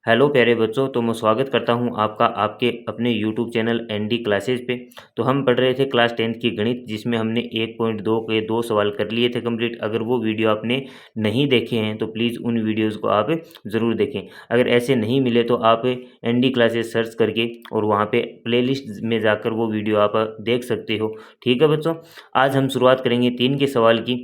Hello प्यारे बच्चों, तो मैं स्वागत करता हूं आपका आपके अपने यूट्यूब चैनल एनडी क्लासेज पे। तो हम पढ़ रहे थे क्लास 10th की गणित, जिसमें हमने 1.2 के 2 सवाल कर लिए थे कंप्लीट। अगर वो वीडियो आपने नहीं देखे हैं तो प्लीज़ उन वीडियोज़ को आप ज़रूर देखें। अगर ऐसे नहीं मिले तो आप एनडी क्लासेज सर्च करके और वहाँ पे प्लेलिस्ट में जाकर वो वीडियो आप देख सकते हो। ठीक है बच्चों, आज हम शुरुआत करेंगे 3 के सवाल की,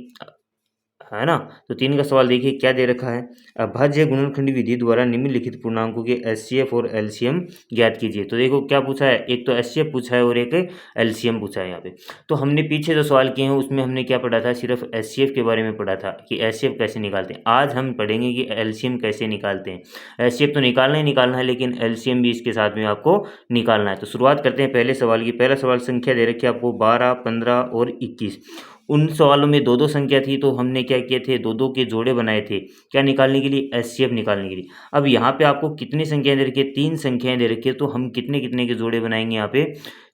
है ना। तो 3 का सवाल देखिए क्या दे रखा है। अभाज्य गुणनखंड विधि द्वारा निम्नलिखित पूर्णांकों के एचसीएफ और एलसीएम ज्ञात कीजिए। तो देखो क्या पूछा है, एक तो एचसीएफ पूछा है और एक एलसीएम पूछा है यहाँ पे। तो हमने पीछे जो सवाल किए हैं उसमें हमने क्या पढ़ा था, सिर्फ एचसीएफ के बारे में पढ़ा था कि एचसीएफ कैसे निकालते हैं। आज हम पढ़ेंगे कि एलसीएम कैसे निकालते हैं। एचसीएफ तो निकालना ही निकालना है, लेकिन एलसीएम भी इसके साथ में आपको निकालना है। तो शुरुआत करते हैं पहले सवाल की। पहला सवाल संख्या दे रखी है आपको 12, 15 और 21। उन सवालों में दो दो संख्या थी, तो हमने क्या किए थे, दो दो के जोड़े बनाए थे। क्या निकालने के लिए, एचसीएफ निकालने के लिए। अब यहाँ पे आपको कितनी संख्याएं दे रखी है, 3 संख्याएं दे रखी है। तो हम कितने कितने के जोड़े बनाएंगे, यहाँ पे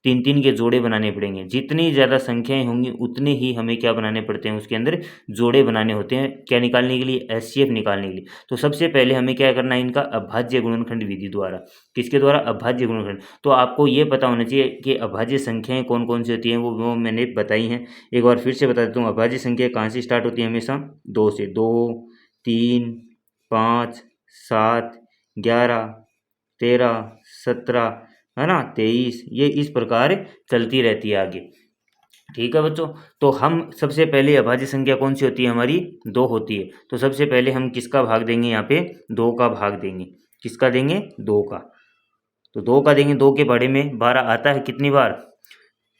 3 3 के जोड़े बनाने पड़ेंगे। जितनी ज़्यादा संख्याएं होंगी उतने ही हमें क्या बनाने पड़ते हैं, उसके अंदर जोड़े बनाने होते हैं। क्या निकालने के लिए, एचसीएफ निकालने के लिए। तो सबसे पहले हमें क्या करना है, इनका अभाज्य गुणनखंड विधि द्वारा। किसके द्वारा, अभाज्य गुणनखंड। तो आपको ये पता होना चाहिए कि अभाज्य संख्याएं कौन कौन सी होती हैं, वो मैंने बताई हैं। एक बार फिर से बता देता हूँ, अभाज्य संख्या कहाँ से स्टार्ट होती है, हमेशा 2 से। 2, 3, 5, 7, 11, 13, 17, है ना, 23, ये इस प्रकार चलती रहती है आगे। ठीक है बच्चों, तो हम सबसे पहले अभाज्य संख्या कौन सी होती है, हमारी 2 होती है। तो सबसे पहले हम किसका भाग देंगे, यहाँ पे 2 का भाग देंगे। किसका देंगे, 2 का। तो 2 का देंगे, 2 के बारे में 12 आता है कितनी बार,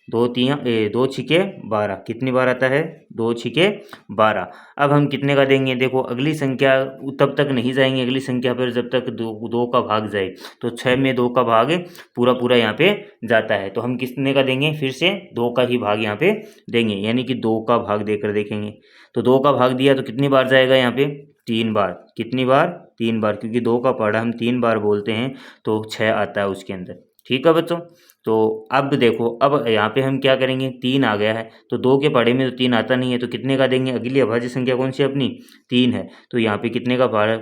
2 छिके 12। कितनी बार आता है, 2 छिके 12। अब हम कितने का देंगे, देखो अगली संख्या तब तक नहीं जाएंगे, अगली संख्या पर जब तक 2 का भाग जाए। तो 6 में 2 का भाग पूरा पूरा यहाँ पे जाता है। तो हम कितने का देंगे, फिर से 2 का ही भाग यहाँ पे देंगे, यानी कि 2 का भाग देकर देखेंगे। तो 2 का भाग दिया तो कितनी बार जाएगा यहाँ पे, 3 बार। कितनी बार, 3 बार, क्योंकि 2 का पहाड़ा हम 3 बार बोलते हैं, तो 6 आता है उसके अंदर। ठीक है बच्चों, तो अब देखो, अब यहाँ पे हम क्या करेंगे, 3 आ गया है। तो 2 के पहाड़े में तो 3 आता नहीं है, तो कितने का देंगे, अगली अभाज्य संख्या कौन सी है अपनी, 3 है। तो यहाँ पे कितने का पहाड़ा,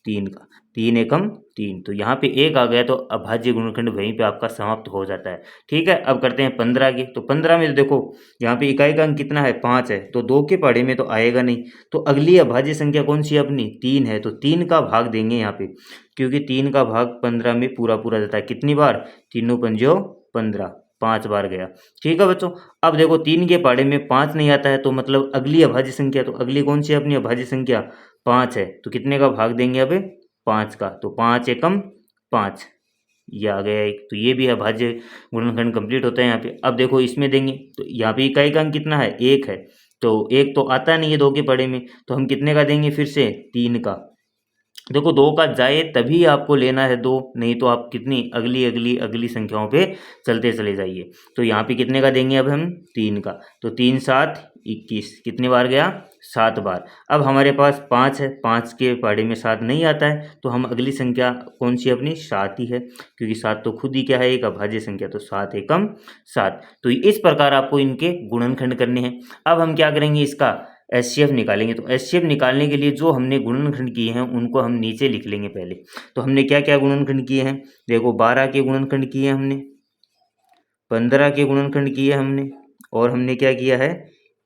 3 का। 3 एकम 3, तो यहाँ पे 1 आ गया, तो अभाज्य गुणनखंड वहीं पे आपका समाप्त हो जाता है। ठीक है, अब करते हैं 15 की। तो 15 में तो देखो यहाँ पे इकाई का अंक कितना है, 5 है। तो 2 के पहाड़े में तो आएगा नहीं। तो अगली अभाज्य संख्या कौन सी है अपनी, 3 है। तो 3 का भाग देंगे यहाँ पे, क्योंकि 3 का भाग 15 में पूरा पूरा जाता है। कितनी बार, 3 पंजो 15, 5 बार गया। ठीक है बच्चों, अब देखो 3 के पहाड़े में 5 नहीं आता है, तो मतलब अगली अभाज्य संख्या, तो अगली कौन सी है अपनी अभाज्य संख्या, 5 है। तो कितने का भाग देंगे अब, 5 का। तो 5 एकम 5, ये आ गया एक। तो ये भी अभाज्य गुणनखंड कंप्लीट होता है यहाँ पे। अब देखो इसमें देंगे, तो यहाँ पे इकाई का अंक कितना है, 1 है। तो 1 तो आता नहीं है 2 के पहाड़े में, तो हम कितने का देंगे, फिर से 3 का। देखो 2 का जाए तभी आपको लेना है 2, नहीं तो आप कितनी अगली अगली अगली संख्याओं पे चलते चले जाइए। तो यहाँ पे कितने का देंगे अब हम, 3 का। तो 3 7 21, कितनी बार गया, 7 बार। अब हमारे पास 5 है, 5 के पहाड़े में 7 नहीं आता है, तो हम अगली संख्या कौन सी अपनी, 7 ही है, क्योंकि 7 तो खुद ही क्या है, एक अभाज्य संख्या। तो 7 एकम 7। तो इस प्रकार आपको इनके गुणनखंड करने हैं। अब हम क्या करेंगे, इसका एचसीएफ निकालेंगे। तो एचसीएफ निकालने के लिए जो हमने गुणनखंड किए हैं उनको हम नीचे लिख लेंगे पहले। तो हमने क्या क्या गुणनखंड किए हैं, देखो 12 के गुणनखंड किए हमने, 15 के गुणनखंड किए हमने, और हमने क्या किया है,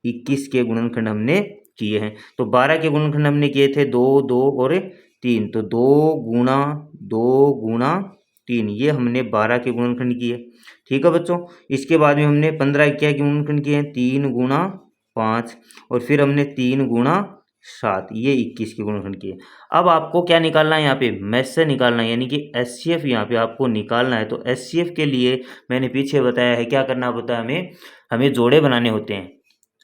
21 के गुणनखंड हमने किए हैं। तो 12 के गुणनखंड हमने किए थे 2 2 और 3। तो 2 गुणा 2 गुणा 3, ये हमने 12 के गुणनखंड किए। ठीक है बच्चों, इसके बाद में हमने 15 क्या के गुणनखंड किए हैं, 3 गुणा 5, और फिर हमने 3 गुणा 7, ये 21 के गुणनखंड किए। अब आपको क्या निकालना है, यहाँ पे मैथ से निकालना है, यानी कि एचसीएफ यहाँ पे आपको निकालना है। तो एचसीएफ के लिए मैंने पीछे बताया है क्या करना होता है, हमें हमें जोड़े बनाने होते हैं,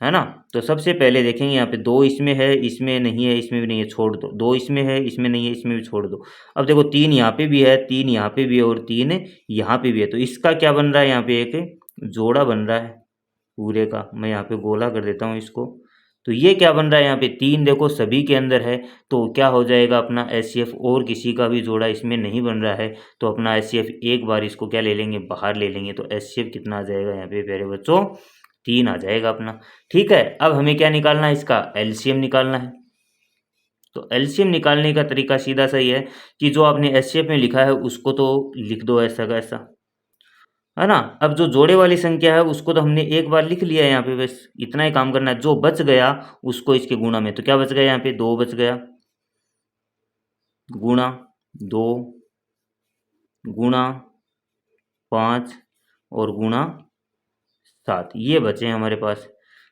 है ना। तो सबसे पहले देखेंगे यहाँ पे 2 इसमें है, इसमें नहीं है, इसमें भी नहीं है, छोड़ दो। 2 इसमें है, इसमें नहीं है, इसमें भी छोड़ दो। अब देखो 3 यहाँ पे भी है, 3 यहाँ पे भी है, और 3 यहाँ पे भी है। तो इसका क्या बन रहा है, यहाँ पे एक जोड़ा बन रहा है पूरे का। मैं यहाँ पे गोला कर देता हूँ इसको। तो ये क्या बन रहा है, यहाँ पे 3 देखो सभी के अंदर है। तो क्या हो जाएगा अपना एचसीएफ, और किसी का भी जोड़ा इसमें नहीं बन रहा है, तो अपना एचसीएफ एक बार इसको क्या ले लेंगे, बाहर ले लेंगे। तो एचसीएफ कितना आ जाएगा यहाँ पे प्यारे बच्चों, 3 आ जाएगा अपना। ठीक है, अब हमें क्या निकालना है, इसका एलसीएम निकालना है। तो एलसीएम निकालने का तरीका सीधा सही है कि जो आपने एचसीएफ में लिखा है उसको तो लिख दो ऐसा का ऐसा, है ना। अब जो जोड़े वाली संख्या है उसको तो हमने एक बार लिख लिया है यहाँ पे, बस इतना ही काम करना है। जो बच गया उसको इसके गुणा में, तो क्या बच गया यहाँ पे 2 बच गया, गुणा 2, गुणा 5 और गुणा 7, ये बचे हैं हमारे पास,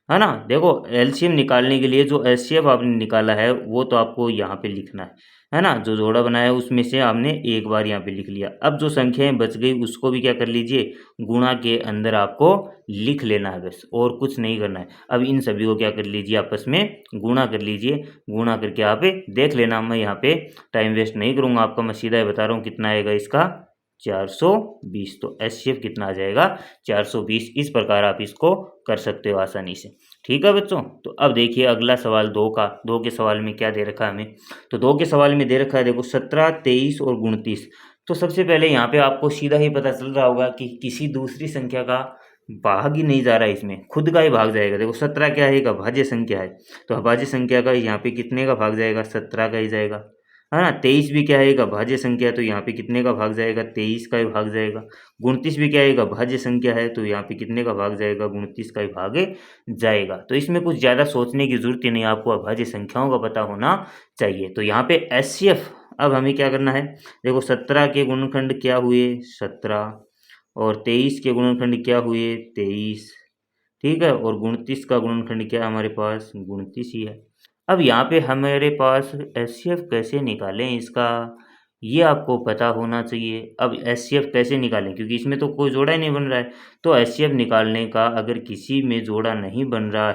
है ना। देखो एलसीएम निकालने के लिए जो एचसीएफ आपने निकाला है वो तो आपको यहाँ पे लिखना है ना। जो जोड़ा बनाया है उसमें से आपने एक बार यहाँ पे लिख लिया। अब जो संख्याएं बच गई उसको भी क्या कर लीजिए, गुणा के अंदर आपको लिख लेना है, बस और कुछ नहीं करना है। अब इन सभी को क्या कर लीजिए, आपस में गुणा कर लीजिए। गुणा करके आप देख लेना, मैं यहाँ पे टाइम वेस्ट नहीं करूँगा आपका, मैं सीधा ही बता रहा हूँ कितना आएगा इसका 420। तो एचसीएफ कितना आ जाएगा 420। इस प्रकार आप इसको कर सकते हो आसानी से। ठीक है बच्चों, तो अब देखिए अगला सवाल 2 का। 2 के सवाल में क्या दे रखा है हमें, तो 2 के सवाल में दे रखा है देखो 17, 23 और 29। तो सबसे पहले यहाँ पे आपको सीधा ही पता चल रहा होगा कि किसी दूसरी संख्या का भाग ही नहीं जा रहा है, इसमें खुद का ही भाग जाएगा। देखो 17 क्या है, एक अभाज्य संख्या है, तो अभाज्य संख्या का यहाँ पे कितने का भाग जाएगा, 17 का ही जाएगा, है ना। 23 भी क्या है, एक अभाज्य संख्या, तो यहाँ पे कितने का भाग जाएगा, 23 का ही भाग जाएगा। 29 भी क्या है, एक अभाज्य संख्या है, तो यहाँ पे कितने का भाग जाएगा, 29 का ही भाग जाएगा। तो इसमें कुछ ज़्यादा सोचने की जरूरत ही नहीं, आपको अभाज्य संख्याओं का पता होना चाहिए। तो यहाँ पे एचसीएफ अब हमें क्या करना है, देखो 17 के गुणनखंड क्या हुए 17, और 23 के गुणनखंड क्या हुए 23, ठीक है, और 29 का गुणनखंड क्या है हमारे पास 29 ही है। अब यहाँ पे हमारे पास एचसीएफ कैसे निकालें इसका, ये आपको पता होना चाहिए। अब एचसीएफ कैसे निकालें, क्योंकि इसमें तो कोई जोड़ा ही नहीं बन रहा है। तो एचसीएफ निकालने का, अगर किसी में जोड़ा नहीं बन रहा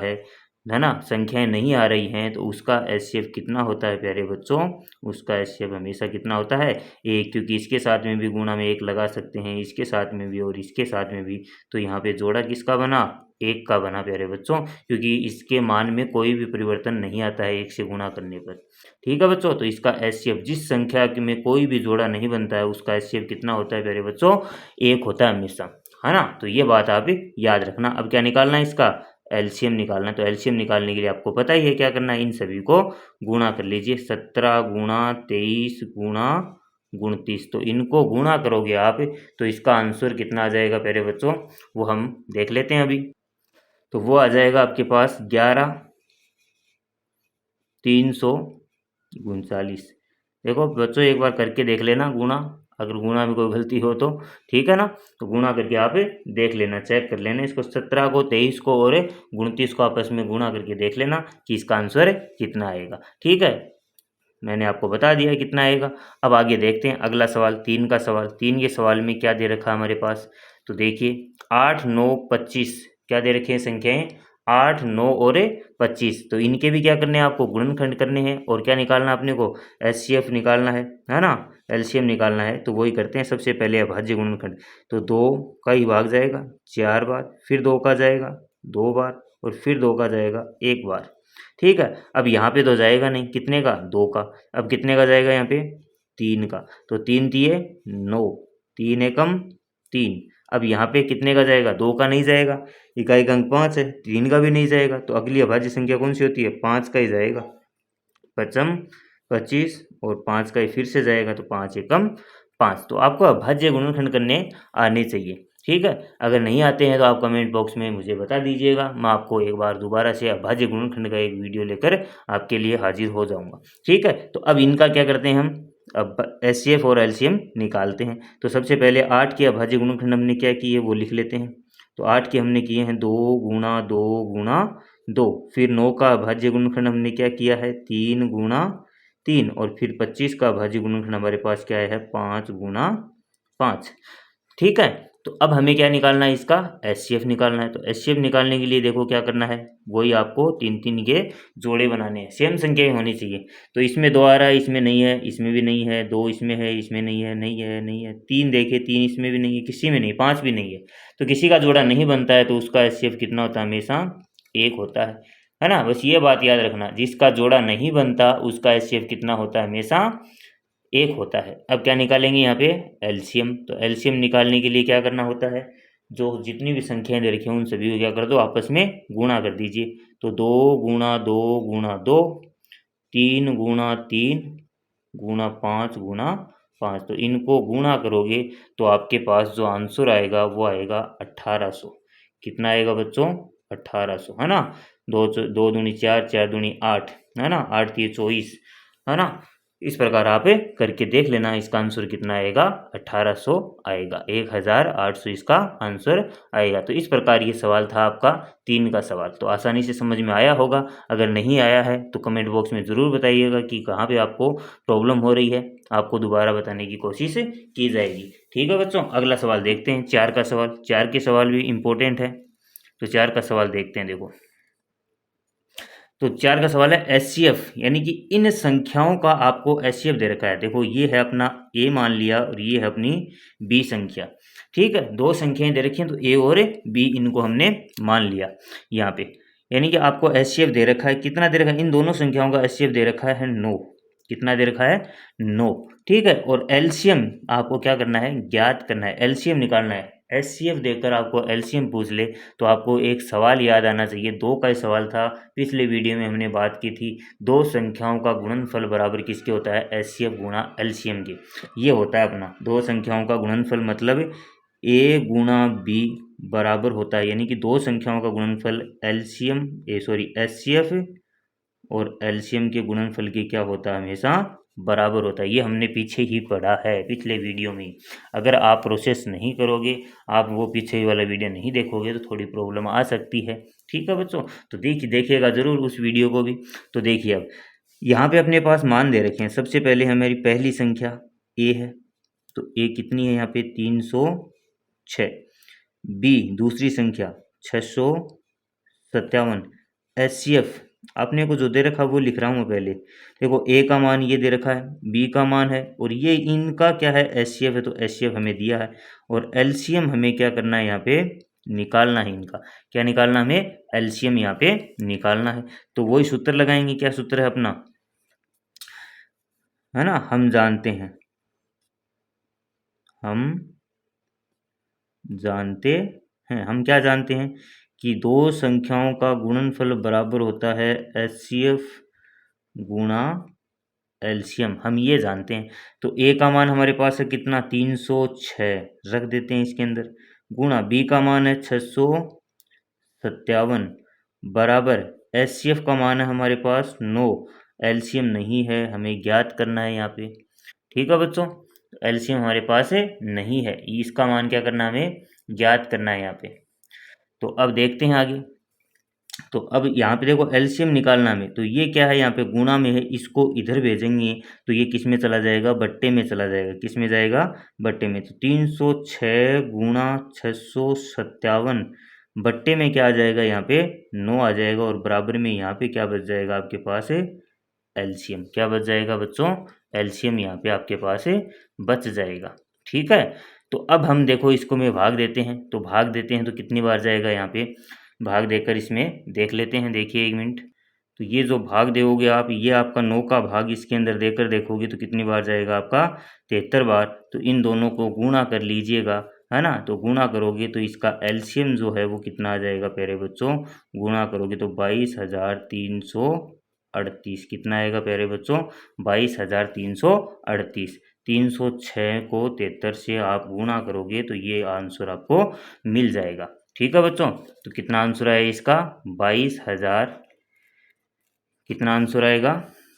है ना, संख्याएं नहीं आ रही हैं, तो उसका एचसीएफ कितना होता है प्यारे बच्चों, उसका एचसीएफ हमेशा कितना होता है 1, क्योंकि इसके साथ में भी गुणा में 1 लगा सकते हैं, इसके साथ में भी और इसके साथ में भी। तो यहाँ पे जोड़ा किसका बना, 1 का बना प्यारे बच्चों, क्योंकि इसके मान में कोई भी परिवर्तन नहीं आता है 1 से गुणा करने पर। ठीक है बच्चों, तो इसका एचसीएफ, जिस संख्या में कोई भी जोड़ा नहीं बनता है उसका एचसीएफ कितना होता है प्यारे बच्चों, 1 होता है हमेशा, है ना। तो ये बात आप याद रखना। अब क्या निकालना है, इसका एलसीएम निकालना है। तो एलसीएम निकालने के लिए आपको पता ही है क्या करना है, इन सभी को गुणा कर लीजिए, 17 गुणा 23 गुणा 29। तो इनको गुणा करोगे आप, तो इसका आंसर कितना आ जाएगा प्यारे बच्चों, वो हम देख लेते हैं अभी। तो वो आ जाएगा आपके पास 11,339। देखो बच्चों एक बार करके देख लेना गुणा, अगर गुणा में कोई गलती हो तो, ठीक है ना। तो गुणा करके आप देख लेना, चेक कर लेना इसको, 17 को 23 को और 29 को आपस में गुणा करके देख लेना कि इसका आंसर कितना आएगा। ठीक है, मैंने आपको बता दिया कितना आएगा। अब आगे देखते हैं अगला सवाल, 3 का सवाल। 3 के सवाल में क्या दे रखा है हमारे पास, तो देखिए 8, 9, 25 क्या दे रखे हैं संख्याएं, 8, 9 और 25। तो इनके भी क्या करने हैं आपको, गुणनखंड करने हैं, और क्या निकालना अपने को, एचसीएफ निकालना है ना, एलसीएम निकालना है। तो वही करते हैं, सबसे पहले अभाज्य गुणनखंड। तो 2 का ही भाग जाएगा 4 बार, फिर 2 का जाएगा 2 बार, और फिर 2 का जाएगा 1 बार। ठीक है, अब यहाँ पे तो जाएगा नहीं, कितने का 2 का, अब कितने का जाएगा यहाँ पे 3 का। तो 3 तिये 9, 3 एकम 3। अब यहाँ पे कितने का जाएगा, 2 का नहीं जाएगा, इकाई का अंक 5 है, 3 का भी नहीं जाएगा। तो अगली अभाज्य संख्या कौन सी होती है, 5 का ही जाएगा, 5 25, और 5 का ही फिर से जाएगा, तो 5 एकम 5। तो आपको अभाज्य गुणनखंड करने आने चाहिए। ठीक है, अगर नहीं आते हैं तो आप कमेंट बॉक्स में मुझे बता दीजिएगा, मैं आपको एक बार दोबारा से अभाज्य गुणनखंड का एक वीडियो लेकर आपके लिए हाजिर हो जाऊंगा। ठीक है, तो अब इनका क्या करते हैं हम, अब एचसीएफ और एलसीएम निकालते हैं। तो सबसे पहले 8 के अभाज्य गुणनखंड हमने क्या किए वो लिख लेते हैं। तो 8 के हमने किए हैं 2 गुणा 2 गुणा 2। फिर 9 का अभाज्य गुणनखंड हमने क्या किया है 3 गुणा 3, और फिर 25 का अभाज्य गुणनखंड हमारे पास क्या है 5 गुणा 5। ठीक है, तो अब हमें क्या निकालना है, इसका एचसीएफ निकालना है। तो एचसीएफ निकालने के लिए देखो क्या करना है, वही आपको 3-3 के जोड़े बनाने हैं, सेम संख्याएं होनी चाहिए। तो इसमें 2 आ रहा है, इसमें नहीं है, इसमें भी नहीं है, 2 इसमें है, इसमें नहीं है, नहीं है, नहीं है, 3 देखिए 3 इसमें भी नहीं है, किसी में नहीं, 5 भी नहीं है। तो किसी का जोड़ा नहीं बनता है, तो उसका एचसीएफ कितना होता है, हमेशा 1 होता है ना। बस ये बात याद रखना, जिसका जोड़ा नहीं बनता उसका एचसीएफ कितना होता है, हमेशा 1 होता है। अब क्या निकालेंगे यहाँ पे, एलसीएम। तो एलसीएम निकालने के लिए क्या करना होता है, जो जितनी भी संख्याएं दे रखी हैं उन सभी को क्या कर दो, आपस में गुणा कर दीजिए। तो 2 गुणा 2 गुणा 2, 3 गुणा 3 गुणा 5 गुणा 5, तो इनको गुणा करोगे तो आपके पास जो आंसर आएगा वो आएगा 1800। कितना आएगा बच्चों? 1800, है ना। दो दूनी 4, 4 दूनी 8, है ना, 8 3 24, है ना। इस प्रकार आप करके देख लेना, इसका आंसर कितना आएगा? 1800 आएगा, 1800 इसका आंसर आएगा। तो इस प्रकार ये सवाल था आपका 3 का सवाल। तो आसानी से समझ में आया होगा। अगर नहीं आया है तो कमेंट बॉक्स में ज़रूर बताइएगा कि कहाँ पे आपको प्रॉब्लम हो रही है, आपको दोबारा बताने की कोशिश की जाएगी। ठीक है बच्चों, अगला सवाल देखते हैं, 4 का सवाल। 4 के सवाल भी इम्पोर्टेंट है, तो 4 का सवाल देखते हैं। देखो, तो 4 का सवाल है एचसीएफ, यानी कि इन संख्याओं का आपको एचसीएफ दे रखा है। देखो, ये है अपना ए मान लिया और ये है अपनी बी संख्या। ठीक है, दो संख्याएं दे रखी हैं, तो ए और बी इनको हमने मान लिया यहाँ पे। यानी कि आपको एचसीएफ दे रखा है, कितना दे रखा है? इन दोनों संख्याओं का एचसीएफ दे रखा है 9। कितना दे रखा है? 9। ठीक है, और एलसीएम आपको क्या करना है? ज्ञात करना है, एलसीएम निकालना है। एचसीएफ देकर आपको एलसीएम पूछ ले तो आपको एक सवाल याद आना चाहिए। 2 का ही सवाल था, पिछले वीडियो में हमने बात की थी, दो संख्याओं का गुणनफल बराबर किसके होता है? एचसीएफ गुणा एलसीएम के। ये होता है अपना दो संख्याओं का गुणनफल, मतलब ए गुणा बी बराबर होता है, यानी कि दो संख्याओं का गुणनफल एचसीएफ और एलसीएम के गुणनफल की क्या होता है? हमेशा बराबर होता है। ये हमने पीछे ही पढ़ा है, पिछले वीडियो में। अगर आप प्रोसेस नहीं करोगे, आप वो पीछे वाला वीडियो नहीं देखोगे, तो थोड़ी प्रॉब्लम आ सकती है। ठीक है बच्चों, तो देखिएगा ज़रूर उस वीडियो को भी। तो देखिए, अब यहाँ पे अपने पास मान दे रखे हैं। सबसे पहले हमारी पहली संख्या ए है, तो ए कितनी है यहाँ पे? 306। बी दूसरी संख्या 657। एचसीएफ आपने को जो दे रखा वो लिख रहा हूँ मैं पहले। देखो, ए का मान ये दे रखा है, बी का मान है, और ये इनका क्या है? एचसीएफ है, तो एचसीएफ हमें दिया है। और एलसीएम हमें क्या करना है? यहाँ पे निकालना है इनका। क्या निकालना हमें? एलसीएम यहाँ पे निकालना है। तो वही सूत्र लगाएंगे। क्या सूत्र है अपना? है ना, हम जानते हैं हम क्या जानते हैं कि दो संख्याओं का गुणनफल बराबर होता है एचसीएफ गुणा एलसीएम, हम ये जानते हैं। तो ए का मान हमारे पास है कितना? 306 रख देते हैं इसके अंदर, गुणा बी का मान है 657 बराबर एचसीएफ का मान है हमारे पास 9। एलसीएम नहीं है, हमें ज्ञात करना है यहाँ पे। ठीक है बच्चों, एलसीएम हमारे पास है नहीं है, इसका मान क्या करना है? हमें ज्ञात करना है यहाँ पे। तो अब देखते हैं आगे। तो अब यहाँ पे देखो, एलसीएम निकालना में, तो ये क्या है? यहाँ पे गुणा में है, इसको इधर भेजेंगे तो ये किस में चला जाएगा? बट्टे में चला जाएगा। किस में जाएगा? बट्टे में। तो 306 गुणा 657 बट्टे में क्या आ जाएगा? यहाँ पे 9 आ जाएगा, और बराबर में यहाँ पे क्या बच जाएगा आपके पास? है एलसीएम। क्या बच जाएगा बच्चों? एलसीएम यहाँ पे आपके पास बच जाएगा। ठीक है, तो अब हम देखो इसको में भाग देते हैं। तो भाग देते हैं तो कितनी बार जाएगा? यहाँ पे भाग देकर इसमें देख लेते हैं। देखिए 1 मिनट। तो ये जो भाग दोगे आप, ये आपका 9 का भाग इसके अंदर देकर देखोगे तो कितनी बार जाएगा आपका? 73 बार। तो इन दोनों को गुणा कर लीजिएगा, है ना। तो गुणा करोगे तो इसका एलसीएम जो है वो कितना आ जाएगा प्यारे बच्चों? गुणा करोगे तो 22,338। कितना आएगा प्यारे बच्चों? 22,338। 306 को 73 से आप गुणा करोगे तो ये आंसर आपको मिल जाएगा। ठीक है बच्चों, तो कितना आंसर आएगा इसका? 22,000। कितना आंसर आएगा?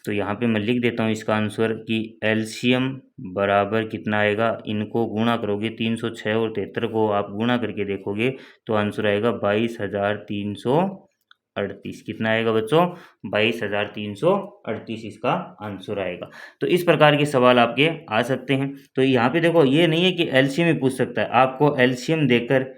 तो यहाँ पे मैं लिख देता हूँ इसका आंसर कि एलसीएम बराबर कितना आएगा? इनको गुणा करोगे, 306 और 73 को आप गुणा करके देखोगे तो आंसर आएगा 22,338। कितना आएगा बच्चों? 22,338 इसका आंसर आएगा। तो इस प्रकार के सवाल आपके आ सकते हैं। तो यहाँ पे देखो, ये नहीं है कि एलसीएम ही पूछ सकता है, आपको एलसीएम देकर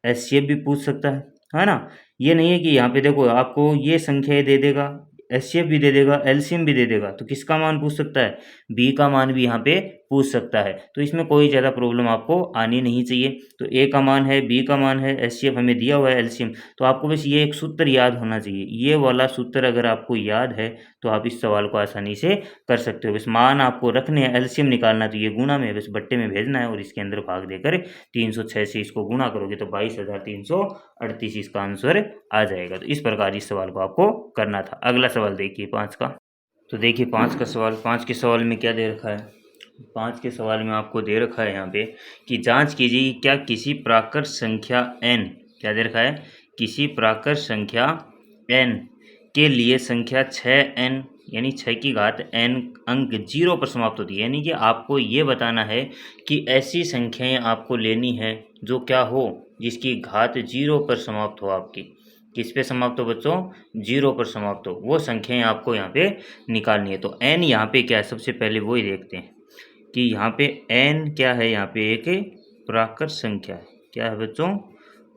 एचसीएफ भी पूछ सकता है ना। ये नहीं है कि यहाँ पे देखो आपको ये संख्याएं दे देगा, एचसीएफ भी दे देगा, एलसीएम भी दे देगा, तो किसका मान पूछ सकता है? बी का मान भी यहाँ पे पूछ सकता है। तो इसमें कोई ज़्यादा प्रॉब्लम आपको आनी नहीं चाहिए। तो ए का मान है, बी का मान है, एचसीएफ हमें दिया हुआ है, एलसीएम। तो आपको बस ये एक सूत्र याद होना चाहिए। ये वाला सूत्र अगर आपको याद है तो आप इस सवाल को आसानी से कर सकते हो। बस मान आपको रखने हैं, एलसीएम निकालना, तो ये गुणा में बस बट्टे में भेजना है और इसके अंदर भाग देकर 306 से इसको गुणा करोगे तो 22,338 इसका आंसर आ जाएगा। तो इस प्रकार इस सवाल को आपको करना था। अगला सवाल देखिए 5 का। तो देखिए 5 का सवाल, 5 के सवाल में क्या दे रखा है, 5 के सवाल में आपको दे रखा है यहाँ पे कि जांच कीजिए क्या किसी प्राकृत संख्या n, क्या दे रखा है, किसी प्राकृत संख्या n के लिए संख्या 6n यानी 6 की घात n अंक 0 पर समाप्त होती है। यानी कि आपको ये बताना है कि ऐसी संख्याएं आपको लेनी है जो क्या हो, जिसकी घात 0 पर समाप्त हो, आपकी किस पे समाप्त हो बच्चों, 0 पर समाप्त हो, वो संख्याएं आपको यहाँ पे निकालनी है। तो n यहाँ पे क्या है, सबसे पहले वो ही देखते हैं कि यहाँ पे n क्या है, यहाँ पे एक प्राकृत संख्या है। क्या है बच्चों,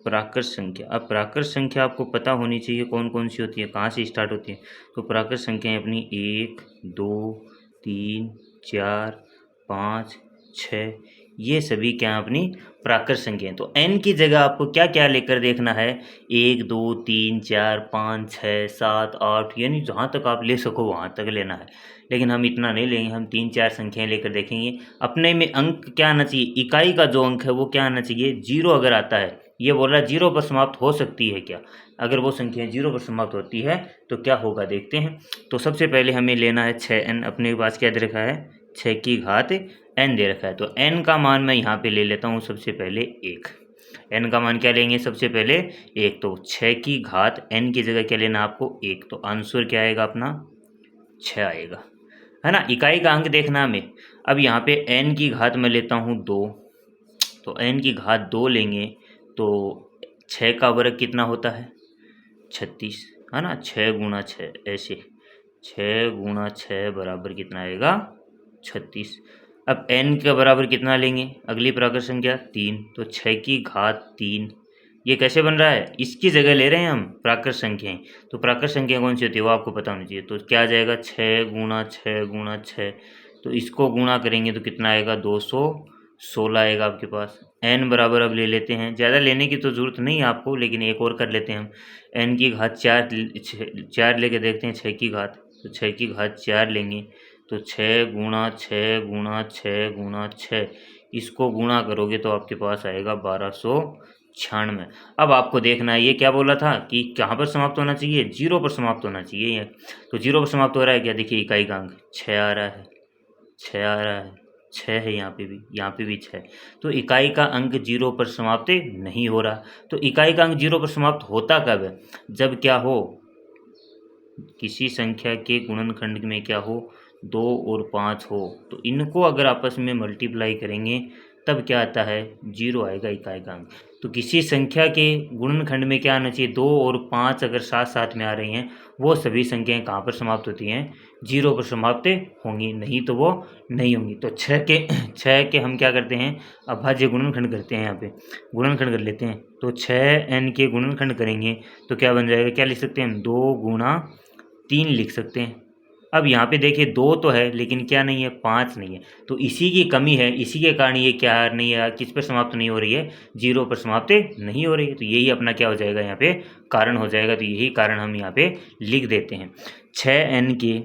प्राकृत संख्या। अब प्राकृत संख्या आपको पता होनी चाहिए कौन कौन सी होती है, कहाँ से स्टार्ट होती है। तो प्राकृत संख्याएं अपनी 1 2 3 4 5 6, ये सभी क्या है अपनी प्राकृत संख्याएं। तो n की जगह आपको क्या क्या लेकर देखना है, 1 2 3 4 5 6 7 8, यानी जहाँ तक आप ले सको वहाँ तक लेना है। लेकिन हम इतना नहीं लेंगे, हम 3 4 संख्याएं लेकर देखेंगे। अपने में अंक क्या आना चाहिए, इकाई का जो अंक है वो क्या आना चाहिए, 0 अगर आता है, ये बोल रहा है 0 पर समाप्त हो सकती है क्या, अगर वो संख्या 0 पर समाप्त होती है तो क्या होगा देखते हैं। तो सबसे पहले हमें लेना है 6n, अपने पास क्या दे रखा है, 6 की घात n दे रखा है। तो n का मान मैं यहाँ पे ले लेता हूँ सबसे पहले 1, n का मान क्या लेंगे सबसे पहले 1। तो 6 की घात n की जगह क्या लेना आपको 1, तो आंसर क्या आएगा अपना 6 आएगा, है ना। इकाई का अंक देखना हमें। अब यहाँ पे n की घात मैं लेता हूँ 2, तो n की घात 2 लेंगे तो 6 का वर्ग कितना होता है 36, है ना। 6 गुणा 6 ऐसे, 6 गुणा 6 बराबर कितना आएगा 36। अब n के बराबर कितना लेंगे, अगली प्राकृत संख्या 3, तो 6 की घात 3, ये कैसे बन रहा है, इसकी जगह ले रहे हैं हम प्राकृत संख्याएं। तो प्राकृत संख्या कौन सी होती है वो आपको पता होना चाहिए। तो क्या आ जाएगा 6 गुणा 6 गुणा 6, तो इसको गुणा करेंगे तो कितना आएगा 216 आएगा आपके पास। n बराबर अब ले लेते हैं, ज़्यादा लेने की तो ज़रूरत नहीं है आपको, लेकिन एक और कर लेते हैं हम। n की घात 4 लेके देखते हैं 6 की घात, तो 6 की घात 4 लेंगे तो 6 गुणा 6 गुणा 6 गुणा 6, इसको गुणा करोगे तो आपके पास आएगा 1296। अब आपको देखना है ये क्या बोला था कि कहाँ पर समाप्त होना चाहिए, 0 पर समाप्त होना चाहिए ये। तो 0 पर समाप्त हो रहा है क्या, देखिए इकाई का अंक 6 आ रहा है, 6 आ रहा है, 6 है यहाँ पे भी, यहाँ पे भी 6। तो इकाई का अंक 0 पर समाप्त नहीं हो रहा। तो इकाई का अंक 0 पर समाप्त होता कब है, जब क्या हो, किसी संख्या के गुणनखंड में क्या हो 2 और 5 हो, तो इनको अगर आपस में मल्टीप्लाई करेंगे तब क्या आता है 0 आएगा इकाई का अंक। तो किसी संख्या के गुणनखंड में क्या आना चाहिए, 2 और 5 अगर साथ साथ में आ रही हैं, वो सभी संख्याएं कहाँ पर समाप्त होती हैं, 0 पर समाप्त होंगी, नहीं तो वो नहीं होंगी। तो 6 के हम क्या करते हैं, अभाज्य गुणनखंड करते हैं, यहाँ पे गुणनखंड कर लेते हैं। तो 6n के गुणनखंड करेंगे तो क्या बन जाएगा, क्या लिख सकते हैं हम, 2 गुणा 3 लिख सकते हैं। अब यहाँ पे देखिए 2 तो है लेकिन क्या नहीं है, 5 नहीं है, तो इसी की कमी है, इसी के कारण ये क्या नहीं है, किस पर समाप्त नहीं हो रही है, 0 पर समाप्त नहीं हो रही है। तो यही अपना क्या हो जाएगा यहाँ पे कारण हो जाएगा। तो यही कारण हम यहाँ पे लिख देते हैं। 6n के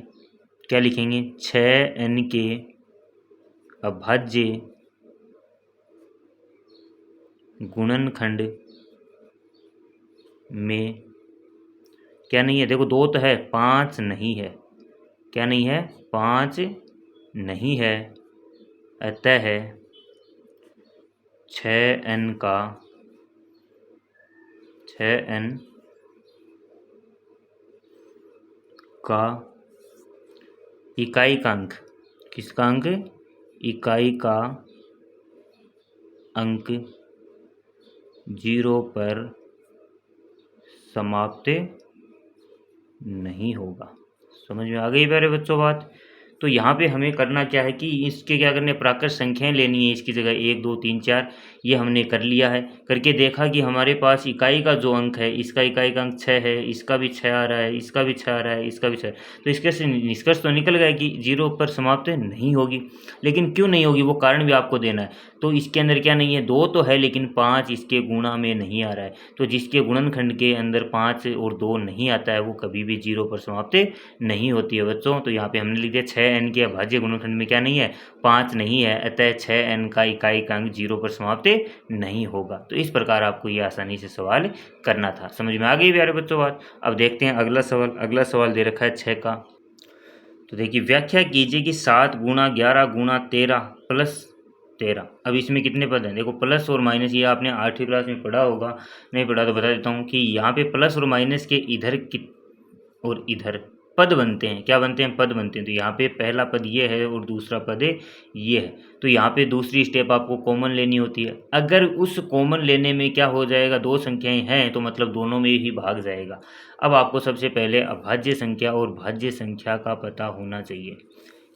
क्या लिखेंगे, 6n के अभाज्य गुणनखंड में क्या नहीं है, देखो 2 तो है, 5 नहीं है, क्या नहीं है, 5 नहीं है, अतः 6n का इकाई का अंक, किसका अंक, इकाई का अंक 0 पर समाप्त नहीं होगा। समझ में आ गई प्यारे बच्चों बात। तो यहाँ पे हमें करना क्या है कि इसके क्या करने, प्राकृत संख्याएं लेनी है, इसकी जगह 1 2 3 4, ये हमने कर लिया है। करके देखा कि हमारे पास इकाई का जो अंक है, इसका इकाई का अंक 6 है, इसका भी 6 आ रहा है, इसका भी 6 आ रहा है, इसका भी 6। तो इसके से निष्कर्ष तो निकल गया कि 0 पर समाप्त नहीं होगी। लेकिन क्यों नहीं होगी वो कारण भी आपको देना है। तो इसके अंदर क्या नहीं है, 2 तो है लेकिन 5 इसके गुणा में नहीं आ रहा है। तो जिसके गुणनखंड के अंदर 5 और 2 नहीं आता है वो कभी भी 0 पर समाप्त नहीं होती है बच्चों। तो यहाँ पे हमने लिख दिया 6n के अभाज्य गुणनखंड में क्या नहीं है, 5 नहीं है, अतः 6n का इकाई का अंक 0 पर समाप्त नहीं होगा। तो इस प्रकार आपको ये आसानी से सवाल करना था। समझ में आ गई प्यारे बच्चों बात। अब देखते हैं अगला सवाल। अगला सवाल दे रखा है 6 का। तो देखिए व्याख्या कीजिए कि 7 गुणा 11 गुणा 13 प्लस 13। अब इसमें कितने पद हैं? देखो प्लस और माइनस ये आपने 8वीं क्लास में पढ़ा होगा, नहीं पढ़ा तो बता देता हूँ कि यहाँ पे प्लस और माइनस के इधर और इधर पद बनते हैं। क्या बनते हैं? पद बनते हैं। तो यहाँ पे पहला पद ये है और दूसरा पद ये है। तो यहाँ पे दूसरी स्टेप आपको कॉमन लेनी होती है। अगर उस कॉमन लेने में क्या हो जाएगा, दो संख्याएं हैं तो मतलब दोनों में ही भाग जाएगा। अब आपको सबसे पहले अभाज्य संख्या और भाज्य संख्या का पता होना चाहिए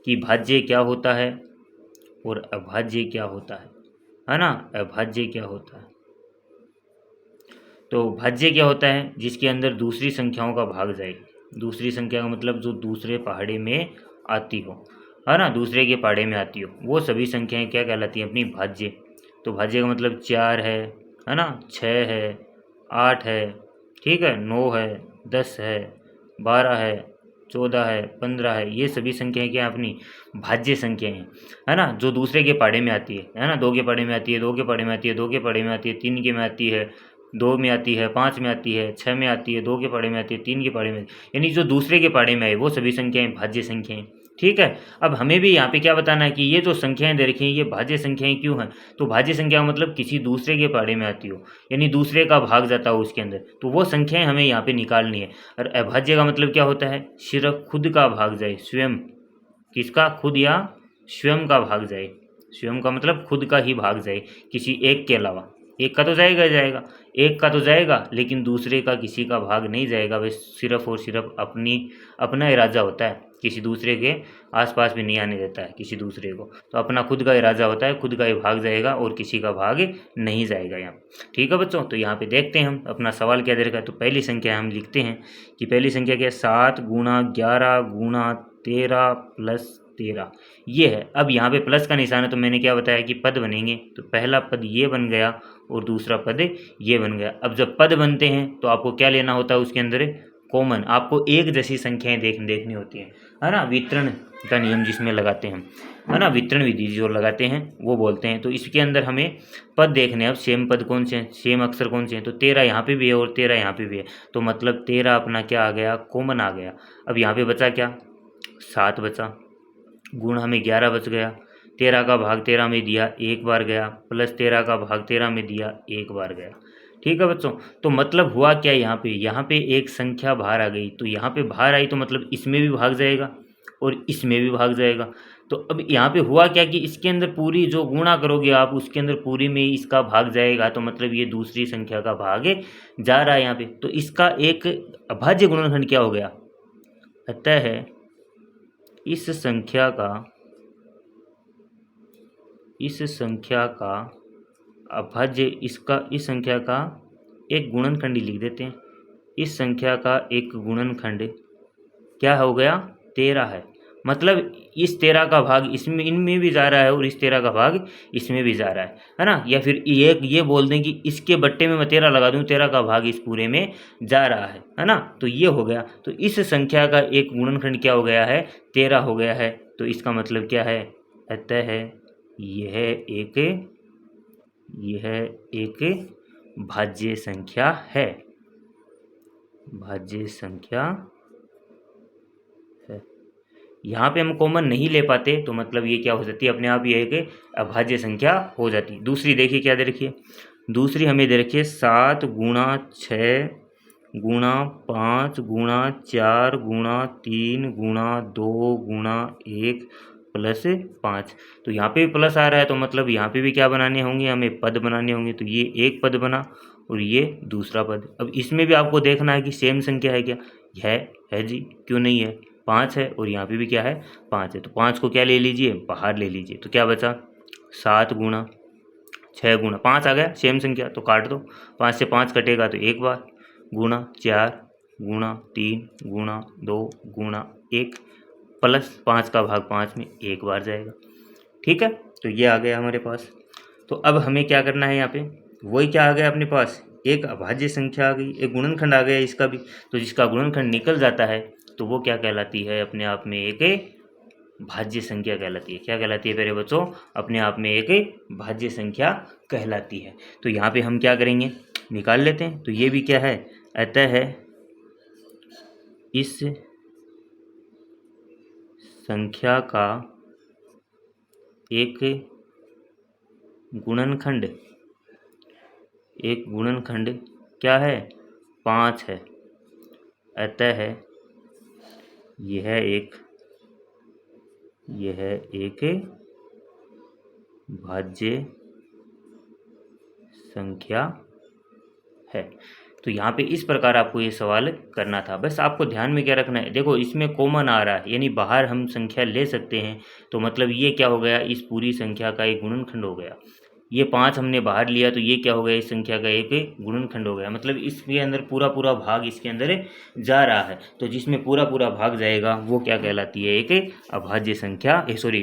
कि भाज्य क्या होता है और अभाज्य क्या होता है ना। अभाज्य क्या होता है? तो भाज्य क्या होता है? जिसके अंदर दूसरी संख्याओं का भाग जाए। दूसरी संख्या का मतलब जो दूसरे पहाड़े में आती हो, है ना, दूसरे के पहाड़े में आती हो, वो सभी संख्याएं क्या कहलाती हैं? अपनी भाज्य। तो भाज्य का मतलब 4 है ना, 6 है, 8 है, ठीक है, 9 है, 10 है, 12 है, 14 है, 15 है, ये सभी संख्याएं क्या अपनी भाज्य संख्याएं हैं, है ना, जो दूसरे के पहाड़े में आती है ना। 2 के पहाड़े में आती है, 2 के पहाड़े में आती है, 2 के पहाड़े में आती है, 3 के में आती है, 2 में आती है, 5 में आती है, 6 में आती है, 2 के पहाड़े में आती है, 3 के पहाड़े में, यानी जो दूसरे के पहाड़े में आए वो सभी संख्याएं भाज्य संख्याएं। ठीक है। अब हमें भी यहाँ पे क्या बताना है कि ये जो संख्याएं दे रखी हैं ये भाज्य संख्याएं क्यों हैं? तो भाज्य संख्या मतलब किसी दूसरे के पहाड़े में आती हो, यानी दूसरे का भाग जाता हो उसके अंदर, तो वो संख्याएं हमें यहाँ पे निकालनी है। और अभाज्य का मतलब क्या होता है? सिर्फ खुद का भाग जाए, स्वयं। किसका? खुद या स्वयं का भाग जाए। स्वयं का मतलब खुद का ही भाग जाए, किसी एक के अलावा। एक का तो जाएगा जाएगा, एक का तो जाएगा, लेकिन दूसरे का किसी का भाग नहीं जाएगा। वे सिर्फ और सिर्फ अपना इरादा होता है, किसी दूसरे के आसपास भी नहीं आने देता है किसी दूसरे को। तो अपना खुद का इरादा होता है, खुद का ही भाग जाएगा और किसी का भाग नहीं जाएगा यहाँ। ठीक है बच्चों, तो यहाँ पे देखते हैं हम अपना सवाल क्या दे रखा है। तो पहली संख्या हम लिखते हैं कि पहली संख्या क्या है? 7 गुणा 11 गुणा 13 प्लस 13 ये है। अब यहाँ पे प्लस का निशान है तो मैंने क्या बताया कि पद बनेंगे। तो पहला पद ये बन गया और दूसरा पद ये बन गया। अब जब पद बनते हैं तो आपको क्या लेना होता है? उसके अंदर कॉमन। आपको एक जैसी संख्याएं देखनी होती है ना। वितरण का नियम जिसमें लगाते हैं, है ना, वितरण विधि जो लगाते हैं वो बोलते हैं। तो इसके अंदर हमें पद देखने हैं। अब सेम पद कौन से हैं? सेम अक्षर कौन से हैं? तो 13 यहाँ पे भी है और 13 यहाँ पे भी है। तो मतलब 13 अपना क्या आ गया? कॉमन आ गया। अब यहाँ पे बचा क्या? 7 बचा, गुण हमें 11 बच गया, 13 का भाग 13 में दिया, एक बार गया, प्लस 13 का भाग 13 में दिया, एक बार गया। ठीक है बच्चों, तो मतलब हुआ क्या? यहाँ पे एक संख्या बाहर आ गई। तो यहाँ पे बाहर आई तो मतलब इसमें भी भाग जाएगा और इसमें भी भाग जाएगा। तो अब यहाँ पे हुआ क्या कि इसके अंदर पूरी जो गुणा करोगे आप, उसके अंदर पूरी में इसका भाग जाएगा। तो मतलब ये दूसरी संख्या का भाग जा रहा है यहाँ पे। तो इसका एक अभाज्य गुणनखंड क्या हो गया? अतः है इस संख्या का अभाज्य, इस संख्या का एक गुणनखंड लिख देते हैं। इस संख्या का एक गुणनखंड क्या हो गया? 13 है। मतलब इस 13 का भाग इसमें, इनमें भी जा रहा है और इस 13 का भाग इसमें भी जा रहा है ना। या फिर ये बोल दें कि इसके बट्टे में मैं 13 लगा दूं, 13 का भाग इस पूरे में जा रहा है ना। तो ये हो गया। तो इस संख्या का एक गुणनखंड क्या हो गया है? 13 हो गया है। तो इसका मतलब क्या है? अतः है यह एक भाज्य संख्या है। भाज्य संख्या है। यहाँ पे हम कॉमन नहीं ले पाते तो मतलब ये क्या हो जाती है? अपने आप ये एक अभाज्य संख्या हो जाती है। दूसरी देखिए क्या दे रखी है? दूसरी हमें दे रखी है 7 गुणा 6 गुणा 5 गुणा 4 गुणा 3 गुणा 2 गुणा 1 प्लस 5। तो यहाँ पे भी प्लस आ रहा है तो मतलब यहाँ पे भी क्या बनाने होंगे? हमें पद बनाने होंगे। तो ये एक पद बना और ये दूसरा पद। अब इसमें भी आपको देखना है कि सेम संख्या है क्या? है जी, क्यों नहीं है? 5 है और यहाँ पे भी क्या है? 5 है। तो 5 को क्या ले लीजिए? बाहर ले लीजिए। तो क्या बचा? 7 गुणा 6 गुणा 5 आ गया, सेम संख्या, तो काट दो। 5 से 5 कटेगा तो एक बार, गुणा 4 गुणा 3 गुणा 2 गुणा 1 प्लस 5 का भाग 5 में एक बार जाएगा। ठीक है, तो ये आ गया हमारे पास। तो अब हमें क्या करना है? यहाँ पे वही क्या आ गया अपने पास? एक अभाज्य संख्या आ गई, एक गुणनखंड आ गया इसका भी। तो जिसका गुणनखंड निकल जाता है तो वो क्या कहलाती है? अपने आप में एक भाज्य संख्या कहलाती है। क्या कहलाती है प्यारे बच्चों? अपने आप में एक भाज्य संख्या कहलाती है। तो यहाँ पे हम क्या करेंगे? निकाल लेते हैं। तो ये भी क्या है? अतः है इस संख्या का एक गुणनखंड, एक गुणनखंड क्या है? 5 है। अतः यह एक भाज्य संख्या है। तो यहाँ पे इस प्रकार आपको ये सवाल करना था। बस आपको ध्यान में क्या रखना है, देखो इसमें कॉमन आ रहा है, यानी बाहर हम संख्या ले सकते हैं, तो मतलब ये क्या हो गया, इस पूरी संख्या का एक गुणनखंड हो गया। ये 5 हमने बाहर लिया तो ये क्या हो गया, इस संख्या का एक गुणनखंड हो गया। मतलब इसके अंदर पूरा पूरा भाग इसके अंदर जा रहा है, तो जिसमें पूरा पूरा भाग जाएगा वो क्या कहलाती है, एक अभाज्य संख्या,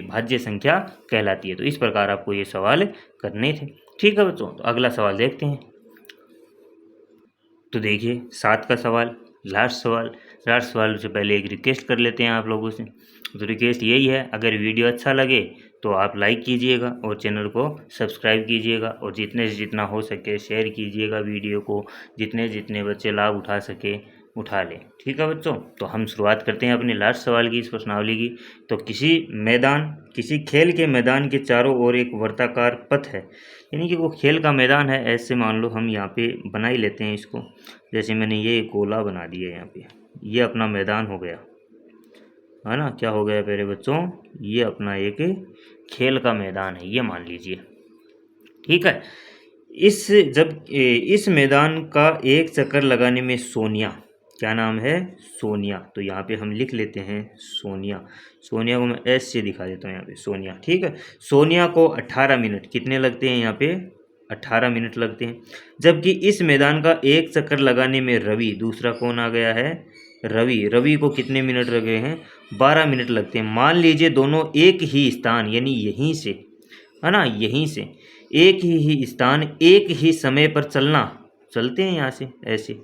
भाज्य संख्या कहलाती है। तो इस प्रकार आपको ये सवाल करने थे। ठीक है बच्चों, तो अगला सवाल देखते हैं। तो देखिए 7 का सवाल, लास्ट सवाल से पहले एक रिक्वेस्ट कर लेते हैं आप लोगों से। तो रिक्वेस्ट यही है, अगर वीडियो अच्छा लगे तो आप लाइक कीजिएगा और चैनल को सब्सक्राइब कीजिएगा, और जितने से जितना हो सके शेयर कीजिएगा वीडियो को, जितने जितने बच्चे लाभ उठा सके उठा लें। ठीक है बच्चों, तो हम शुरुआत करते हैं अपने लास्ट सवाल की, इस प्रश्नावली की। तो किसी खेल के मैदान के चारों ओर एक वर्ताकार पथ है, यानी कि वो खेल का मैदान है, ऐसे मान लो हम यहाँ पे बना ही लेते हैं इसको। जैसे मैंने ये गोला बना दिया यहाँ पे, ये अपना मैदान हो गया, है ना। क्या हो गया प्यारे बच्चों, ये अपना एक खेल का मैदान है, ये मान लीजिए। ठीक है, इस मैदान का एक चक्कर लगाने में सोनिया, क्या नाम है, सोनिया, तो यहाँ पे हम लिख लेते हैं सोनिया को मैं एस से दिखा देता हूँ यहाँ पे, सोनिया। ठीक है, सोनिया को 18 मिनट कितने लगते हैं, यहाँ पे 18 मिनट लगते हैं। जबकि इस मैदान का एक चक्कर लगाने में रवि, दूसरा कौन आ गया है, रवि को कितने मिनट लगे हैं, 12 मिनट लगते हैं। मान लीजिए दोनों एक ही स्थान, यानी यहीं से, है ना, यहीं से एक ही स्थान एक ही समय पर चलते हैं, यहाँ से ऐसे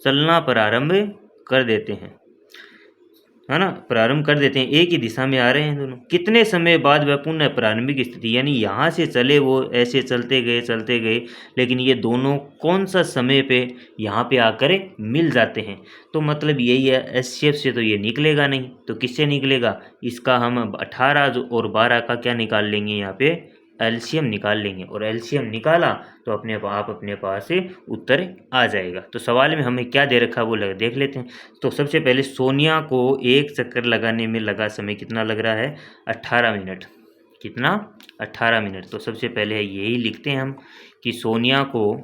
चलना प्रारंभ कर देते हैं, है ना, प्रारंभ कर देते हैं, एक ही दिशा में आ रहे हैं दोनों। कितने समय बाद वह पुनः प्रारंभिक स्थिति, यानी यहाँ से चले वो ऐसे चलते गए, लेकिन ये दोनों कौन सा समय पे यहाँ पे आकर मिल जाते हैं। तो मतलब यही है, एस शेप से तो ये निकलेगा नहीं, तो किससे निकलेगा, इसका हम 18 और 12 का क्या निकाल लेंगे, यहाँ पे एलसीएम निकाल लेंगे, और एलसीएम निकाला तो अपने पास से उत्तर आ जाएगा। तो सवाल में हमें क्या दे रखा है वो देख लेते हैं। तो सबसे पहले सोनिया को एक चक्कर लगाने में लगा समय कितना लग रहा है, 18 मिनट। कितना, 18 मिनट। तो सबसे पहले यही लिखते हैं हम कि सोनिया को,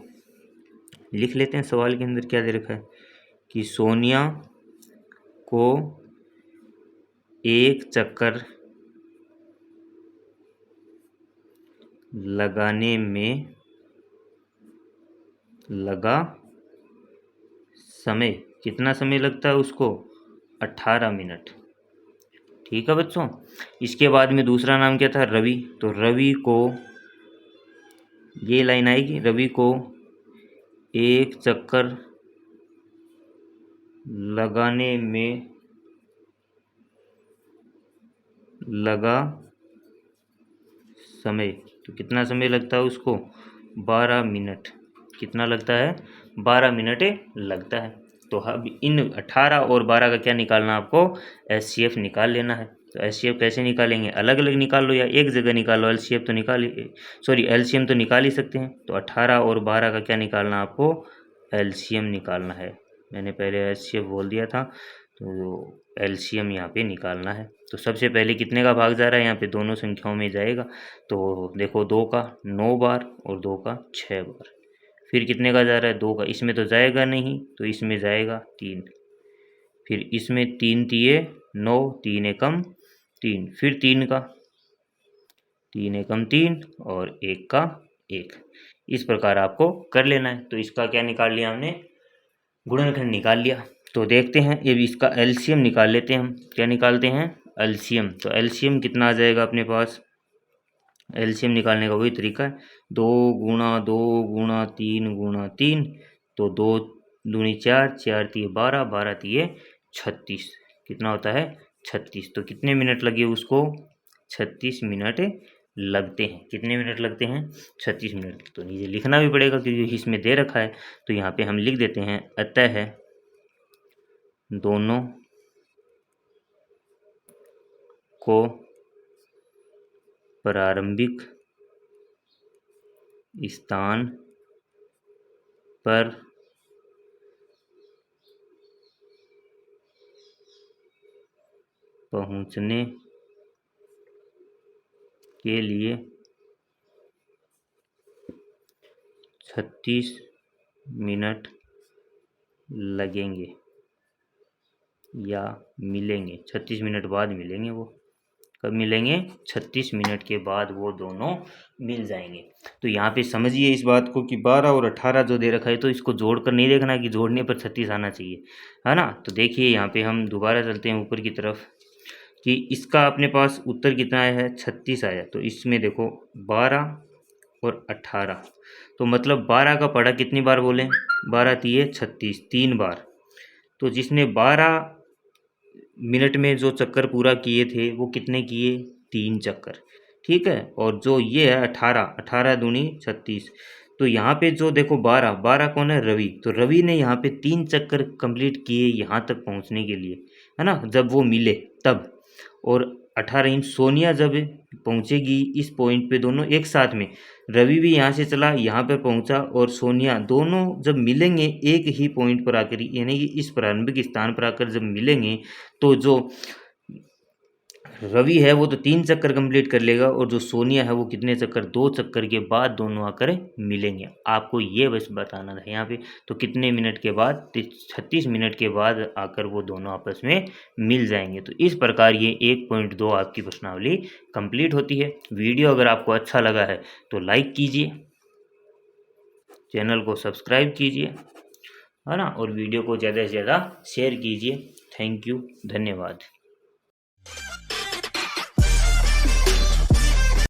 लिख लेते हैं सवाल के अंदर क्या दे रखा है, कि सोनिया को एक चक्कर लगाने में लगा समय, कितना समय लगता है उसको, 18 मिनट। ठीक है बच्चों, इसके बाद में दूसरा नाम क्या था, रवि। तो रवि को, ये लाइन आएगी, रवि को एक चक्कर लगाने में लगा समय, तो कितना समय लगता है उसको, 12 मिनट। कितना लगता है, 12 मिनट लगता है। तो अब इन 18 और 12 का क्या निकालना, आपको एचसीएफ निकाल लेना है। तो एचसीएफ कैसे निकालेंगे, अलग अलग निकाल लो या एक जगह निकाल लो, एलसीएफ तो एलसीएम तो निकाल ही सकते हैं। तो 18 और 12 का क्या निकालना, आपको एलसीएम निकालना है। मैंने पहले एचसीएफ बोल दिया था, तो एलसीएम यहाँ पे निकालना है। तो सबसे पहले कितने का भाग जा रहा है, यहाँ पे दोनों संख्याओं में जाएगा। तो देखो 2 का 9 बार और 2 का 6 बार। फिर कितने का जा रहा है, 2 का, इसमें तो जाएगा नहीं, तो इसमें जाएगा 3। फिर इसमें 3 तिये 9, 3 एकम 3, फिर 3 का 3 एकम 3 और 1 का 1। इस प्रकार आपको कर लेना है। तो इसका क्या निकाल लिया हमने, गुणनखंड निकाल लिया। तो देखते हैं, ये भी इसका एलसीएम निकाल लेते हैं हम। क्या निकालते हैं, एलसीएम। तो एलसीएम कितना आ जाएगा अपने पास, एलसीएम निकालने का वही तरीका है, 2 गुणा 2 गुणा 3 गुणा 3। तो 2 दूनी 4, 4 तिये 12, 12 तिये 36। कितना होता है, 36। तो कितने मिनट लगे उसको, 36 मिनट लगते हैं। कितने मिनट लगते हैं, 36 मिनट। तो नीचे लिखना भी पड़ेगा क्योंकि इसमें दे रखा है। तो यहाँ पे हम लिख देते हैं, अतः दोनों को प्रारंभिक स्थान पर पहुंचने के लिए 36 मिनट लगेंगे या मिलेंगे। 36 मिनट बाद मिलेंगे। वो कब मिलेंगे? 36 मिनट के बाद वो दोनों मिल जाएंगे। तो यहाँ पे समझिए इस बात को कि 12 और 18 जो दे रखा है, तो इसको जोड़कर नहीं देखना कि जोड़ने पर 36 आना चाहिए, है ना। तो देखिए यहाँ पे हम दोबारा चलते हैं ऊपर की तरफ कि इसका अपने पास उत्तर कितना आया है? 36 आया। तो इसमें देखो 12 और 18, तो मतलब 12 का पढ़ा कितनी बार बोले? 12 तिये 36, 3 बार। तो जिसने 12 मिनट में जो चक्कर पूरा किए थे वो कितने किए? 3 चक्कर, ठीक है। और जो ये है 18, 18 दूनी 36, तो यहाँ पे जो देखो 12, 12 कौन है? रवि। तो रवि ने यहाँ पे 3 चक्कर कंप्लीट किए यहाँ तक पहुँचने के लिए, है ना, जब वो मिले तब। और 18 इंच सोनिया जब पहुँचेगी इस पॉइंट पे, दोनों एक साथ में, रवि भी यहाँ से चला यहाँ पर पहुँचा और सोनिया, दोनों जब मिलेंगे एक ही पॉइंट पर आकर, यानी कि इस प्रारंभिक स्थान पर आकर जब मिलेंगे, तो जो रवि है वो तो 3 चक्कर कंप्लीट कर लेगा, और जो सोनिया है वो कितने चक्कर? 2 चक्कर के बाद दोनों आकर मिलेंगे। आपको ये बस बताना था यहाँ पे। तो कितने मिनट के बाद? 36 मिनट के बाद आकर वो दोनों आपस में मिल जाएंगे। तो इस प्रकार ये 1.2 आपकी प्रश्नावली कंप्लीट होती है। वीडियो अगर आपको अच्छा लगा है तो लाइक कीजिए, चैनल को सब्सक्राइब कीजिए, है ना, और वीडियो को ज़्यादा से ज़्यादा शेयर कीजिए। थैंक यू, धन्यवाद।